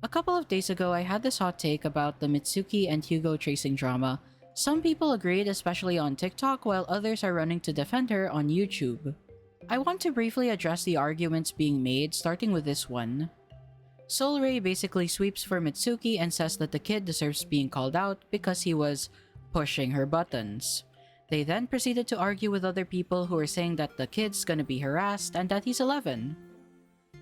A couple of days ago, I had this hot take about the Mitsuki and Hugo tracing drama. Some people agreed, especially on TikTok, while others are running to defend her on YouTube. I want to briefly address the arguments being made, starting with this one. Soul Ray basically sweeps for Mitsuki and says that the kid deserves being called out because he was pushing her buttons. They then proceeded to argue with other people who were saying that the kid's gonna be harassed and that he's 11.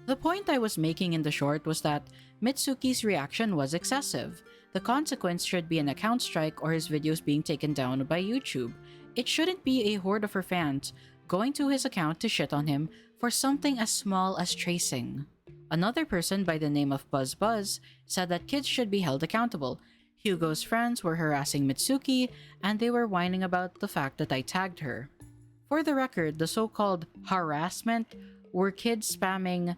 The point I was making in the short was that Mitsuki's reaction was excessive. The consequence should be an account strike or his videos being taken down by YouTube. It shouldn't be a horde of her fans going to his account to shit on him for something as small as tracing. Another person by the name of Buzz Buzz said that kids should be held accountable. Hugo's friends were harassing Mitsuki and they were whining about the fact that I tagged her. For the record, the so-called harassment were kids spamming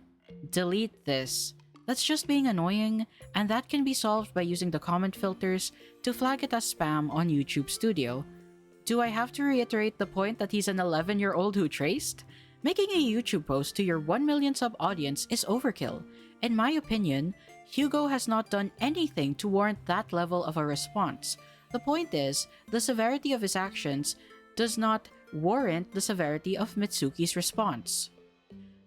"delete this." That's just being annoying, and that can be solved by using the comment filters to flag it as spam on YouTube Studio. Do I have to reiterate the point that he's an 11-year-old who traced? Making a YouTube post to your 1 million sub audience is overkill. In my opinion, Hugo has not done anything to warrant that level of a response. The point is, the severity of his actions does not warrant the severity of Mitsuki's response.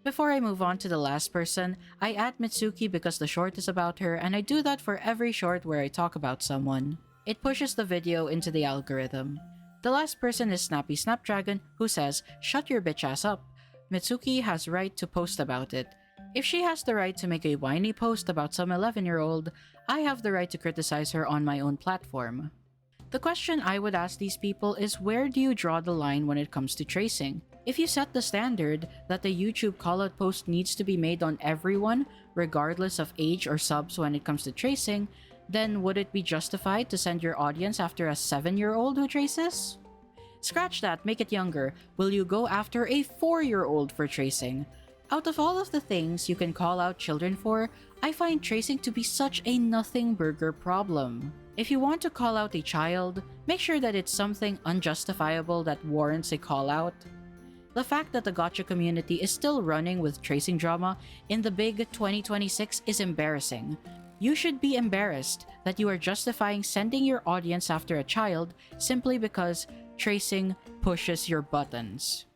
Before I move on to the last person, I add Mitsuki because the short is about her, and I do that for every short where I talk about someone. It pushes the video into the algorithm. The last person is Snappy Snapdragon, who says, "Shut your bitch ass up." Mitsuki has right to post about it. If she has the right to make a whiny post about some 11-year-old, I have the right to criticize her on my own platform. The question I would ask these people is, where do you draw the line when it comes to tracing? If you set the standard that the YouTube callout post needs to be made on everyone, regardless of age or subs when it comes to tracing, then would it be justified to send your audience after a 7-year-old who traces? Scratch that, make it younger. Will you go after a 4-year-old for tracing? Out of all of the things you can call out children for, I find tracing to be such a nothing burger problem. If you want to call out a child, make sure that it's something unjustifiable that warrants a call out. The fact that the gacha community is still running with tracing drama in the big 2026 is embarrassing. You should be embarrassed that you are justifying sending your audience after a child simply because tracing pushes your buttons.